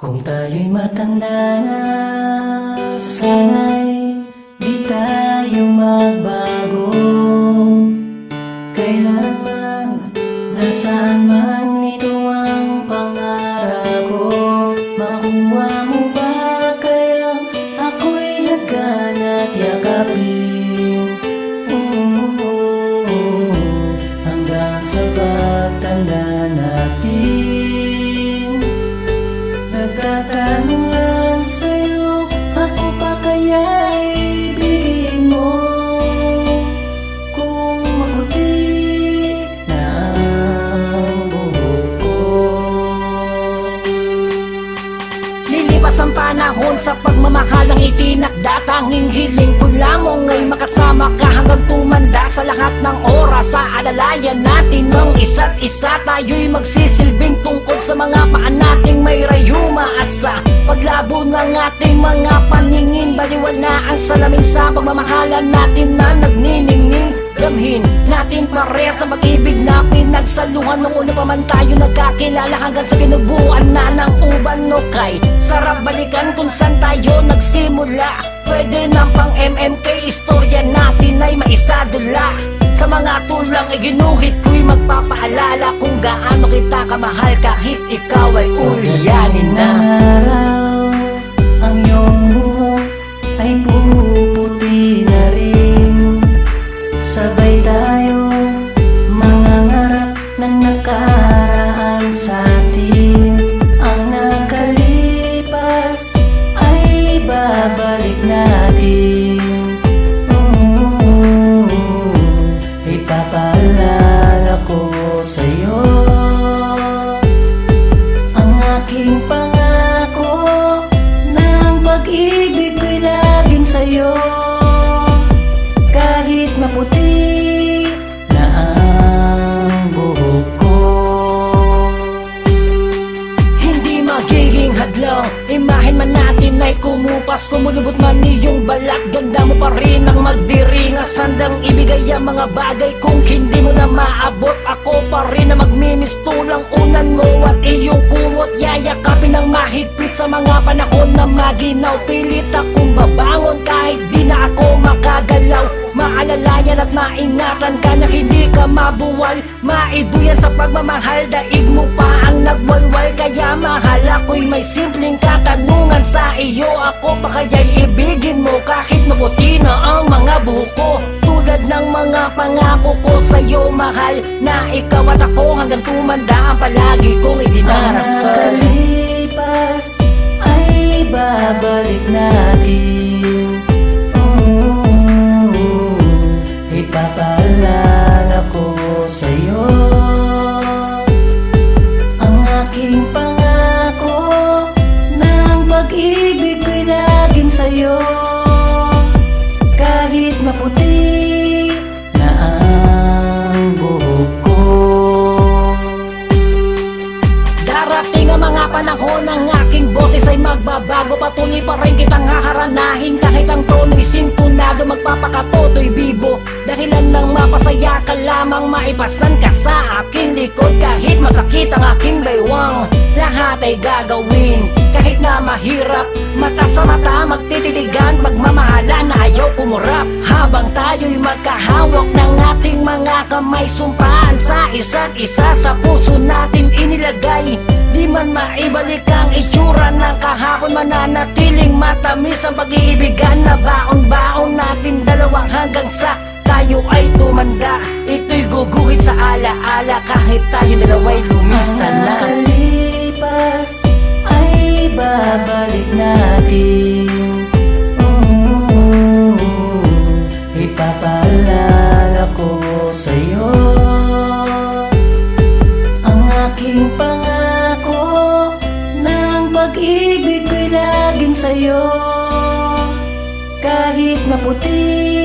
Kung tayo'y matanda na, sana'y di tayo magbago. Kailanman, nasaan man, ito ang pangarap ko. Makuha mo ba kayang ako'y hagana't yakapin? Hanggang sa pagtanda natin, nagtatanong lang sa'yo, ako pa kaya'y ibigin mo? Kung maputi na ang buhok ko. Lilipas ang panahon sa pagmamahal ang itinakda. Tanging hiling ko lamang ay makasama ka hanggang tumanda. Sa lahat ng oras sa alalayan natin ng isa't isa, tayo'y magsisilbing tungkod sa mga paan nating may rayuma. At sa paglabo ng ating mga paningin, baliwal na ang salamin sa pagmamahalan natin na nagniningning. Damhin natin pareha sa pag-ibig na pinagsaluhan nung una pa man tayo nagkakilala, hanggang sa kinubuan na ng uban no kay sarap balikan kung saan tayo nagsimula. Pwede ng pang MMK, istorya natin ay maisadula. Sa mga tulang iginuhit ko'y magpapaalala kung gaano kita kamahal kahit ikaw ay uliyanin na. Araw, ang iyong buhok ay puputi na rin. Sabay tayo mangangarap ng nakaraan sa atin. Ang nakalipas ay babalik natin. Ipapaalala ko sa'yo ang aking pangako na ang pag-ibig ko'y laging sa'yo. Kahit maputi na ang buhok ko, Hindi magiging hadlang, imahin man natin ay kumupas. Kumulubot man iyong balat, ganda mo pa rin ang magdiringas. Handang ibigay ang mga bagay kung hindi mo na maabot. Ako pa rin na magmimistulang unan mo at iyong kumot. Yayakapin ng mahigpit sa mga panahon na maginaw. Pilit akong babangon kahit di na ako makagalaw. Maalalayan at maingatan ka na hindi ka mabuwal. Maiduyan sa pagmamahal, daig mo pa ang nagwalwal. Kaya mahal ako'y may simpleng katanungan sa iyo. Ako pa kaya'y ibigin mo kahit maputi na ang mga buhok ko. Tulad ng mga pangako ko sa'yo mahal, na ikaw at ako hanggang tumanda ang palagi kong ang idinarasal. nakalipas ay babalik natin. Ipapaalala ko sa'yo ang aking pangako na ang pag-ibig ko'y laging sa'yo. Kahit maputi na ang buhok ko. Darating ang mga panahon, ang aking boses ay magbabago. Patuloy pa rin kitang haharanahin kahit ang tono'y sintunado. Magpapakatoto'y bibo, dahilan ng mapasaya ka lamang. Maipasan ka sa aking likod kahit masakit ang aking baywang. Lahat ay gagawin kahit na mahirap. Mata sa mata magtititigan, pagmamahalan na ayaw kumurap. Habang tayo'y magkahawak ng ating mga kamay, sumpaan sa isa't isa, sa puso natin inilagay. Di man maibalik ang itsura ng kahapon, mananatiling matamis ang pag-iibigan na baon-baon natin dalawa hanggang sa tayo ay tumanda. Ito'y guguhit sa alaala kahit tayo dalawa'y lumisan na. Ang nakalipas ay babalik natin. Ipapaalala ko sa'yo ang aking pangako na ang pag-ibig ko'y laging sa'yo. Kahit maputi